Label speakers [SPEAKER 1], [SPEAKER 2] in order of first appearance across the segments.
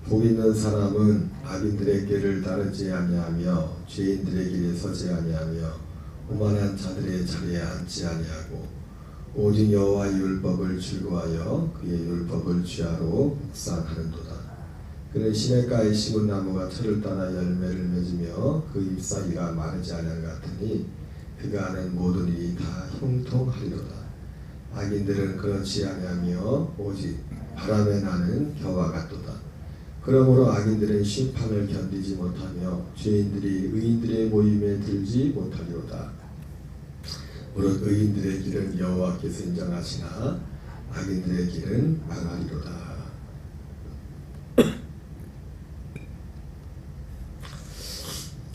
[SPEAKER 1] 복 있는 사람은 악인들의 길을 따르지 아니하며 죄인들의 길에 서지 아니하며 오만한 자들의 자리에 앉지 아니하고 오직 여호와의 율법을 즐거워하여 그의 율법을 취하로 묵상하는도다. 그는 시냇가에 심은 나무가 철을 따라 열매를 맺으며 그 잎사귀가 마르지 아니한 같으니 그가 하는 모든 일이 다 형통하리로다. 악인들은 그렇지 아니하며 오직 바람에 나는 겨와 같도다. 그러므로 악인들은 심판을 견디지 못하며 죄인들이 의인들의 모임에 들지 못하리로다. 무릇 의인들의 길은 여호와께서 인정하시나 악인들의 길은 망하리로다.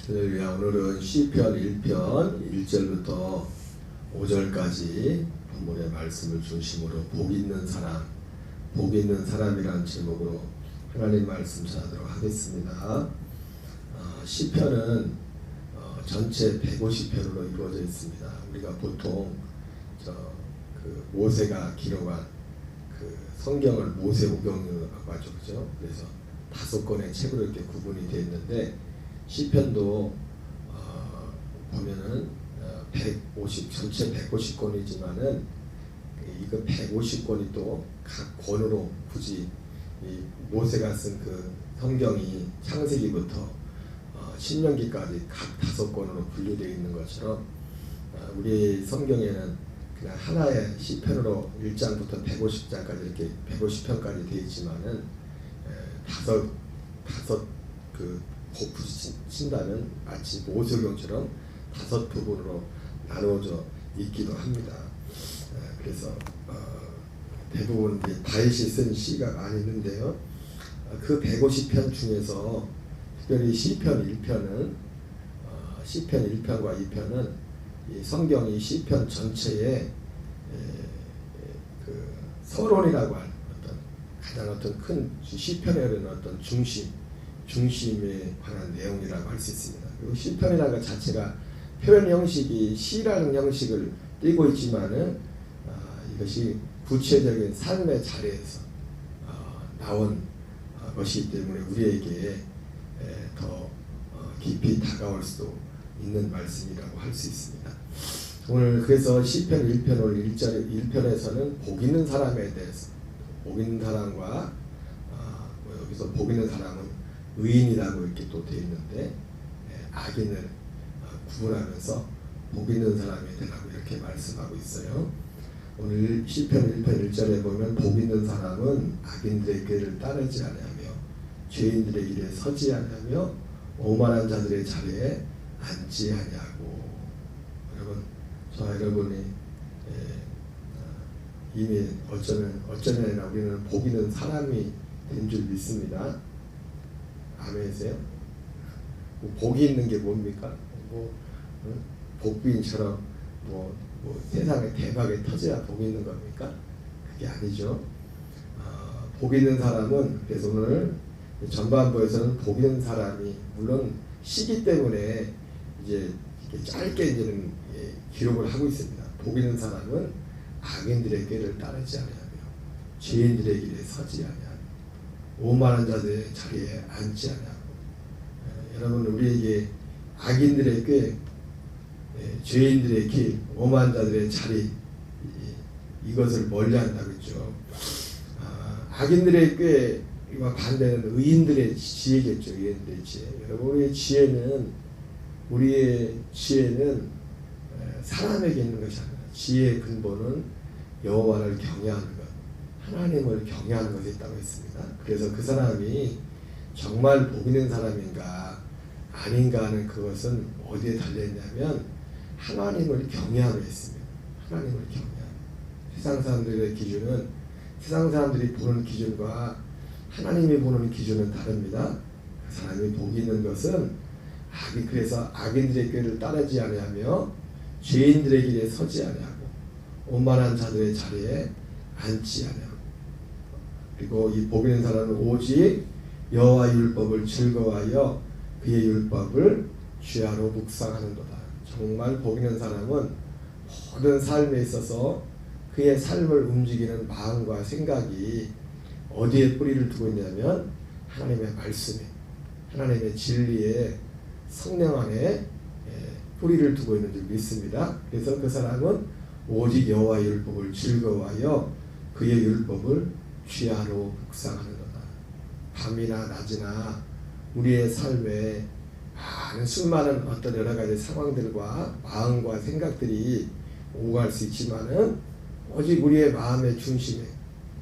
[SPEAKER 1] 오늘은 시편 1편 1절부터 5절까지 본문의 말씀을 중심으로 복 있는 사람, 복 있는 사람이라는 제목으로 하나님 말씀 전하도록 하겠습니다. 시편은 전체 150편으로 이루어져 있습니다. 우리가 보통 모세가 기록한 성경을 모세오경이라고 하죠, 그죠? 그래서 5권의 책으로 이렇게 구분이 되어 있는데 시편도 보면은 전체 150권이지만은 이거 150권이 또 각 권으로 굳이 이 모세가 쓴 그 성경이 창세기부터 신명기까지 각 5권으로 분류되어 있는 것처럼 우리 성경에는 그냥 하나의 시편으로 1장부터 150장까지 이렇게 150편까지 되어 있지만은 다섯 곱부지 친다면 마치 모세오경처럼 5 부분으로 나누어져 있기도 합니다. 그래서 대부분 다윗이 쓴 시가 많이 있는데요. 그 150편 중에서 특별히 시편 1편은 시편 1편과 2편은 이 성경이 시편 전체에 그 서론이라고 하는 가장 큰 시편에 이르는 중심에 관한 내용이라고 할 수 있습니다. 그리고 시편이라는 것 자체가 표현 형식이 시라는 형식을 띠고 있지만은 이것이 구체적인 삶의 자리에서 나온 것이기 때문에 우리에게 더 깊이 다가올 수도 있는 말씀이라고 할 수 있습니다. 오늘 그래서 시편 1편 오늘 1편에서는 복 있는 사람에 대해서 복 있는 사람과 여기서 복 있는 사람은 의인이라고 이렇게 또 되어 있는데 악인을 구분하면서 복 있는 사람에 대하고 이렇게 말씀하고 있어요. 오늘 시편 1편 1절에 보면 복 있는 사람은 악인들의 길을 따르지 아니하며 죄인들의 길에 서지 아니하며 오만한 자들의 자리에 앉지 아니하고. 여러분, 저와 여러분이 이미 어쩌면이나 우리는 복 있는 사람이 된 줄 믿습니다. 아멘이세요? 복이 있는 게 뭡니까? 복부인처럼 세상에 대박이 터져야 복이 있는 겁니까? 그게 아니죠. 복 있는 사람은 그래서 오늘 전반부에서는 복 있는 사람이 물론 시기 때문에 이제 짧게 이제는 기록을 하고 있습니다. 복 있는 사람은 악인들의 길을 따르지 아니하며 죄인들의 길에 서지 아니하며 오만한 자들의 자리에 앉지 아니하고. 여러분, 우리에게 악인들의 길, 죄인들의 길, 오만한 자들의 자리 이것을 멀리한다고 했죠. 악인들의 꾀와 반대는 의인들의 지혜겠죠. 의인들의 지혜. 여러분, 우리의 지혜는 사람에게 있는 것이 아니라 지혜의 근본은 여호와를 경외하는 것, 하나님을 경외하는 것에 있다고 했습니다. 그래서 그 사람이 정말 복 있는 사람인가 아닌가 하는 그것은 어디에 달려있냐면 하나님을 경외함에 있습니다. 하나님을 경외함. 세상 사람들의 기준은 세상 사람들이 보는 기준과 하나님이 보는 기준은 다릅니다. 그 사람이 복 있는 것은 그래서 악인들의 꾀를 따르지 아니하며 죄인들의 길에 서지 아니하고 오만한 자들의 자리에 앉지 아니하고. 그리고 이 복 있는 사람은 오직 여호와의 율법을 즐거워하여 그의 율법을 주야로 묵상하는도다. 정말 복 있는 사람은 모든 삶에 있어서 그의 삶을 움직이는 마음과 생각이 어디에 뿌리를 두고 있냐면 하나님의 말씀에, 하나님의 진리에 성령 안에 뿌리를 두고 있는 줄 믿습니다. 그래서 그 사람은 오직 여호와의 율법을 즐거워하여 그의 율법을 취하로 묵상하는도다. 밤이나 낮이나 우리의 삶에 많은 수많은 어떤 여러 가지 상황들과 마음과 생각들이 오고 갈 수 있지만은 오직 우리의 마음의 중심에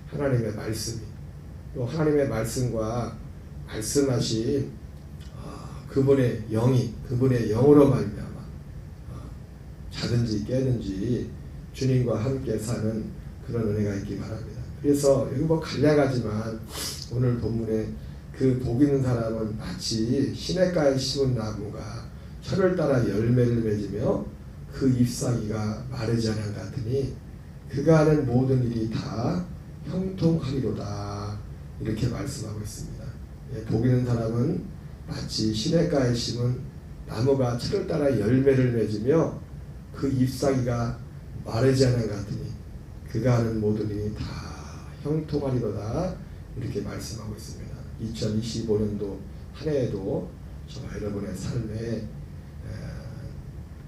[SPEAKER 1] 하나님의 말씀이, 또 하나님의 말씀과 말씀하신 그분의 영이, 그분의 영으로 말미암아 자든지 깨든지 주님과 함께 사는 그런 은혜가 있기 바랍니다. 그래서 여기 뭐 간략하지만 오늘 본문에 그 복 있는 사람은 마치 시냇가에 심은 나무가 철을 따라 열매를 맺으며 그 잎사귀가 마르지 않은 같으니 그가 하는 모든 일이 다 형통하리로다. 이렇게 말씀하고 있습니다. 복 있는 사람은 마치 시냇가에 심은 나무가 철을 따라 열매를 맺으며 그 잎사귀가 마르지 않은 같으니 그가 하는 모든 일이 다 형통하리로다. 이렇게 말씀하고 있습니다. 2025년도 한 해에도 저와 여러분의 삶에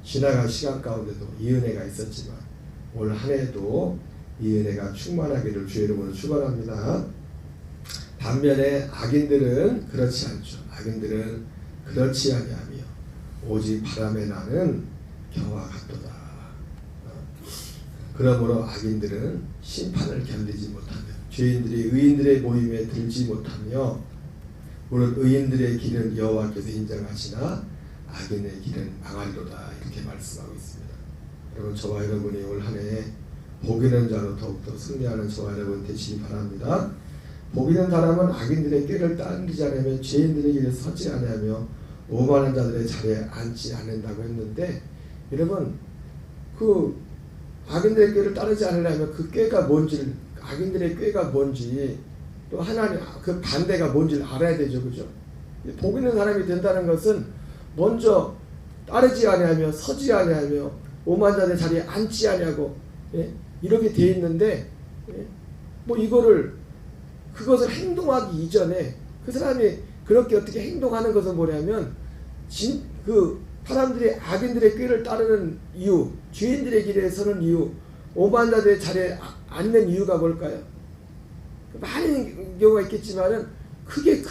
[SPEAKER 1] 지나간 시간 가운데도 이 은혜가 있었지만 올 한 해도 이 은혜가 충만하기를 주의 이름으로 축원합니다. 반면에 악인들은 그렇지 않죠. 악인들은 그렇지 아니하며 오직 바람에 나는 겨와 같도다. 그러므로 악인들은 심판을 견디지 못하며 죄인들이 의인들의 모임에 들지 못하며 물론 의인들의 길은 여호와께서 인정하시나 악인의 길은 망하리로다. 이렇게 말씀하고 있습니다. 여러분, 저와 여러분이 올 한 해 복 있는 자로 더욱더 승리하는 저와 여러분 되시기 바랍니다. 복 있는 사람은 악인들의 꾀를 당기지 않으며 죄인들의 길에 서지 아니하며 오만한 자들의 자리에 앉지 않는다고 했는데, 여러분, 그 악인들의 꾀를 따르지 않으려면 그 꾀가 뭔지, 악인들의 꾀가 뭔지, 또 하나님 그 반대가 뭔지를 알아야 되죠, 그죠? 복 있는 사람이 된다는 것은 먼저 따르지 아니하며 서지 아니하며 오만한 자들의 자리에 앉지 아니하고, 이렇게 돼 있는데, 뭐 이거를 그것을 행동하기 이전에 그 사람이 그렇게 어떻게 행동하는 것은 뭐냐면 그 사람들이 악인들의 꾀를 따르는 이유, 죄인들의 길에 서는 이유, 오만한 자들의 자리에 앉는 이유가 뭘까요? 많은 경우가 있겠지만은 크게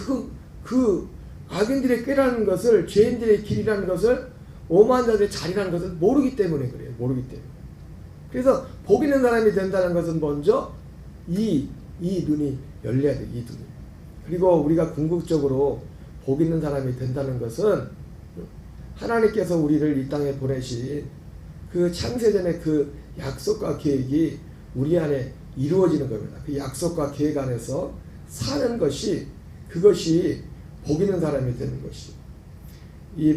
[SPEAKER 1] 그 악인들의 꾀라는 것을, 죄인들의 길이라는 것을, 오만한 자들의 자리라는 것을 모르기 때문에 그래요. 모르기 때문에. 그래서 복 있는 사람이 된다는 것은 먼저 이 눈이 열려야 돼. 이 눈이. 그리고 우리가 궁극적으로 복 있는 사람이 된다는 것은 하나님께서 우리를 이 땅에 보내신 그 창세전의 그 약속과 계획이 우리 안에 이루어지는 겁니다. 그 약속과 계획 안에서 사는 것이, 그것이 복 있는 사람이 되는 것이. 이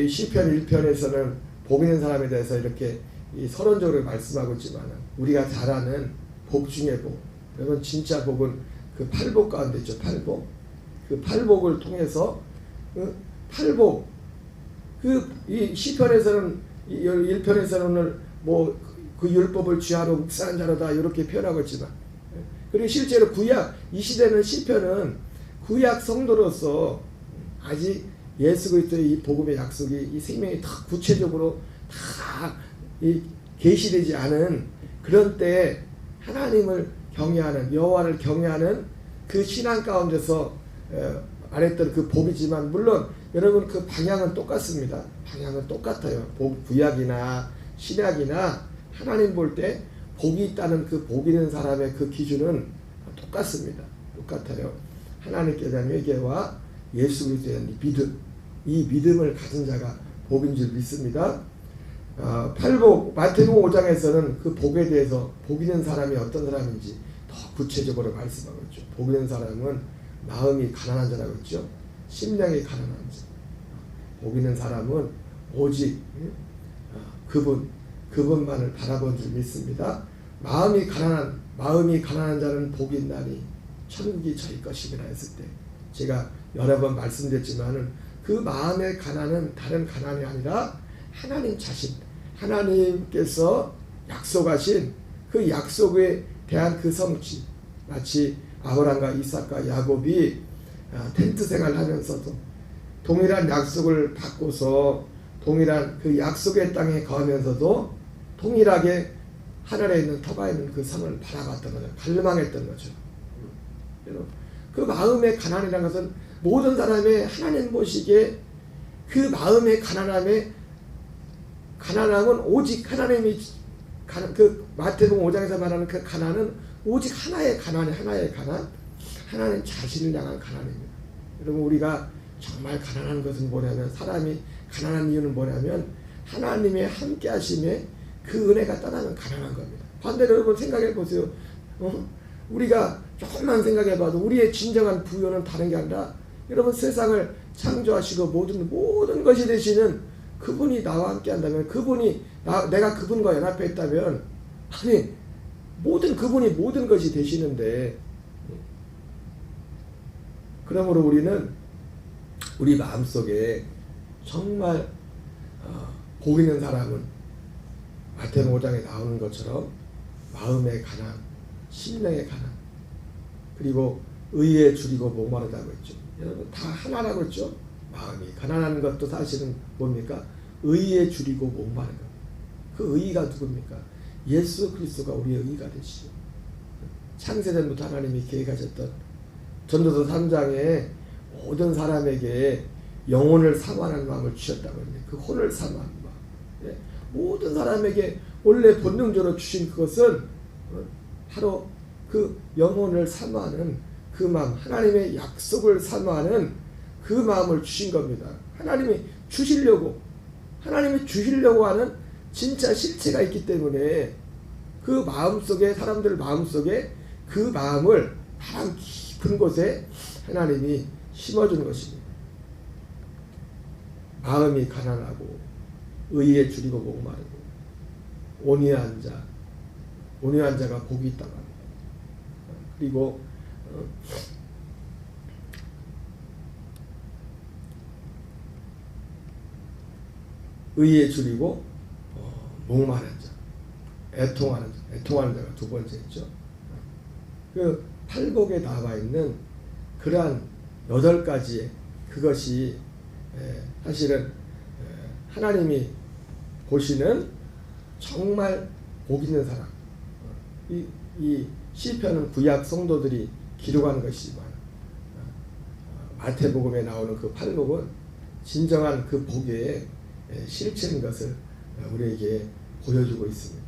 [SPEAKER 1] 시편 1편에서는 복 있는 사람에 대해서 이렇게 서론적으로 말씀하고 있지만 우리가 잘 아는 복 중에 복, 여러분 진짜 복은 그 팔복 가운데 있죠. 팔복. 그 팔복을 통해서 팔복, 이 시편에서는 1편에서는 뭐 그 율법을 쥐하로 묵상한 자로다 이렇게 표현하고 있지만, 그리고 실제로 구약 이 시대는 시편은 구약 성도로서 아직 예수 그리스도의 이 복음의 약속이, 이 생명이 다 구체적으로 다 계시되지 않은 그런 때에 하나님을 경외하는, 여호와를 경외하는 그 신앙 가운데서 말했던 그 복이지만, 물론 여러분 그 방향은 똑같습니다. 방향은 똑같아요. 구약이나 신약이나 하나님 볼 때 복이 있다는 그 복 있는 사람의 그 기준은 똑같습니다. 똑같아요. 하나님께 대한 회개와 예수 그리스도에 대한 믿음, 이 믿음을 가진 자가 복인 줄 믿습니다. 팔복, 마태복음 5장에서는 그 복에 대해서 복 있는 사람이 어떤 사람인지 더 구체적으로 말씀하고 있죠. 복 있는 사람은 마음이 가난한 자라고 있죠. 심령이 가난한 자. 복 있는 사람은 오직 그분만을 바라본 줄 믿습니다. 마음이 가난한 자는 복이 있나니 천국이 저희 것이니라 했을 때, 제가 여러 번 말씀드렸지만은 그 마음의 가난은 다른 가난이 아니라 하나님 자신, 하나님께서 약속하신 그 약속에 대한 그 성취, 마치 아브라함과 이삭과 야곱이 텐트 생활을 하면서도 동일한 약속을 받고서 동일한 그 약속의 땅에 거하면서도 동일하게 하늘에 있는 터가 있는 그 성을 바라봤던 거죠. 갈망했던 거죠. 여러분, 그 마음의 가난이라는 것은 모든 사람의 하나님 보시기에 그 마음의 가난함은 오직 하나님이 그 마태복음 5장에서 말하는 그 가난은 오직 하나의 가난, 하나님 자신을 향한 가난입니다. 여러분, 우리가 정말 가난한 것은 뭐냐면, 사람이 가난한 이유는 뭐냐면 하나님의 함께 하심에 그 은혜가 떠나면 가난한 겁니다. 반대로 여러분 생각해 보세요. 우리가 조금만 생각해 봐도 우리의 진정한 부여는 다른 게 아니라, 여러분, 세상을 창조하시고 모든 것이 되시는 그분이 나와 함께 한다면, 그분이 내가 그분과 연합해 있다면, 아니 그분이 모든 것이 되시는데, 그러므로 우리는 우리 마음속에 정말 복 있는 사람은 마태복음 5장에 나오는 것처럼 마음의 가난, 심령의 가난, 그리고 의에 줄이고 목마르다고 했죠. 여러분, 다 하나라고 했죠. 마음이 가난한 것도 사실은 뭡니까? 의에 줄이고 목마른 것. 그 의가 누굽니까? 예수 그리스도가 우리의 의가 되시죠. 창세전부터 하나님이 계획하셨던 전도서 3장에 모든 사람에게 영혼을 사모하는 마음을 주셨다고 했는데, 그 혼을 사모하는 마음, 모든 사람에게 원래 본능적으로 주신 그것은 바로 그 영혼을 사모하는 그 마음, 하나님의 약속을 사모하는 그 마음을 주신 겁니다. 하나님이 주시려고 하는 진짜 실체가 있기 때문에 그 마음속에, 사람들 마음속에 그 마음을 가장 깊은 곳에 하나님이 심어주는 것입니다. 마음이 가난하고 의에 줄이고 목마르고 온유한 자가 복이 있다고 합니다. 그리고 의에 줄이고 목마른 자, 애통하는 자가 두 번째 있죠. 그 팔복에 나와 있는 그러한 8가지의 그것이 사실은 하나님이 보시는 정말 복 있는 사람. 이 시편은 구약 성도들이 기록한 것이지만 마태복음에 나오는 그 팔복은 진정한 그 복의 실체인 것을 우리에게 보여주고 있습니다.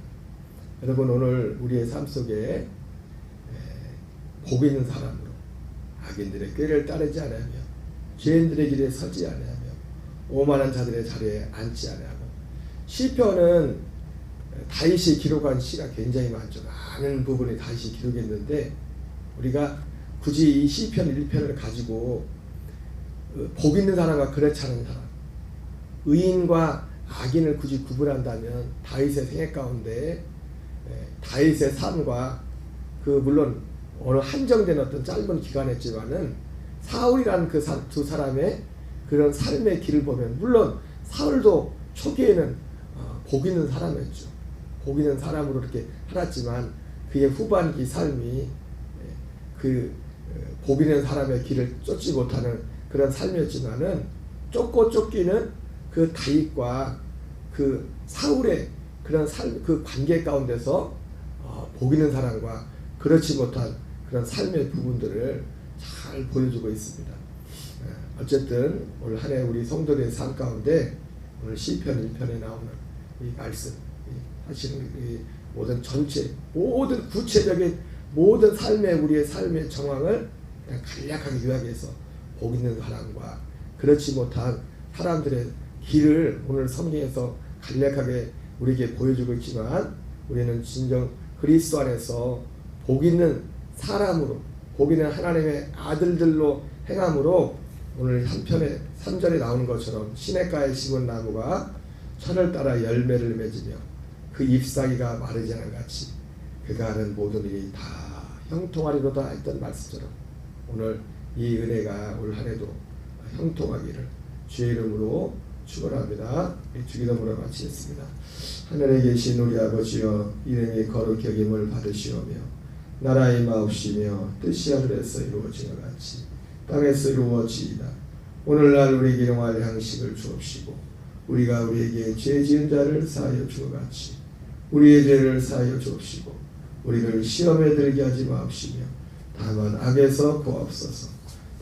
[SPEAKER 1] 여러분, 오늘 우리의 삶 속에 복 있는 사람으로 악인들의 꾀를 따르지 않으며 죄인들의 길에 서지 않으며 오만한 자들의 자리에 앉지 않으며, 시편은 다윗이 기록한 시가 굉장히 많죠. 많은 부분이 다윗이 기록했는데, 우리가 굳이 이 시편 1편을 가지고 복 있는 사람과 그렇지 않은 사람, 의인과 악인을 굳이 구분한다면 다윗의 생애 가운데 다윗의 삶과 물론 어느 한정된 어떤 짧은 기간이었지만은 사울이라는 그 두 사람의 그런 삶의 길을 보면, 물론 사울도 초기에는 복 있는 사람이었죠. 복 있는 사람으로 이렇게 살았지만 그의 후반기 삶이 복 있는 사람의 길을 쫓지 못하는 그런 삶이었지만은, 쫓고 쫓기는 그 다윗과 그 사울의 그런 그 관계 가운데서 복 있는 사람과 그렇지 못한 그런 삶의 부분들을 잘 보여주고 있습니다. 어쨌든 올 한 해 우리 성도들의 삶 가운데 오늘 시편 1편에 나오는 이 말씀, 사실은 이 모든 전체, 모든 구체적인 모든 우리의 삶의 정황을 그냥 간략하게 요약해서 복 있는 사람과 그렇지 못한 사람들의 길을 오늘 성경에서 간략하게 우리에게 보여주고 있지만, 우리는 진정 그리스도 안에서 복 있는 사람으로, 복 있는 하나님의 아들들로 행함으로, 오늘 한편에 3절에 나오는 것처럼 시냇가에 심은 나무가 천을 따라 열매를 맺으며 그 잎사귀가 마르지 않은 같이 그가 하는 모든 일이 다 형통하리로다 했던 말씀처럼, 오늘 이 은혜가 올 한 해도 형통하기를 주의 이름으로 축원합니다. 주기도문을 마치겠습니다. 하늘에 계신 우리 아버지여, 이름이 거룩히 여김을 받으시오며 나라의 마옵시며 뜻이 하늘에서 이루어지는 같이 땅에서 이루어지이다. 오늘날 우리에게 일용할 양식을 주옵시고 우리가 우리에게 죄 지은 자를 사하여 주와 같이 우리의 죄를 사하여 주옵시고 우리를 시험에 들게 하지 마옵시며 다만 악에서 구하옵소서.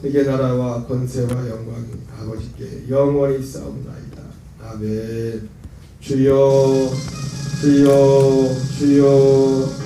[SPEAKER 1] 대개 나라와 권세와 영광이 아버지께 영원히 싸움나이다. 아멘. 주여 주여 주여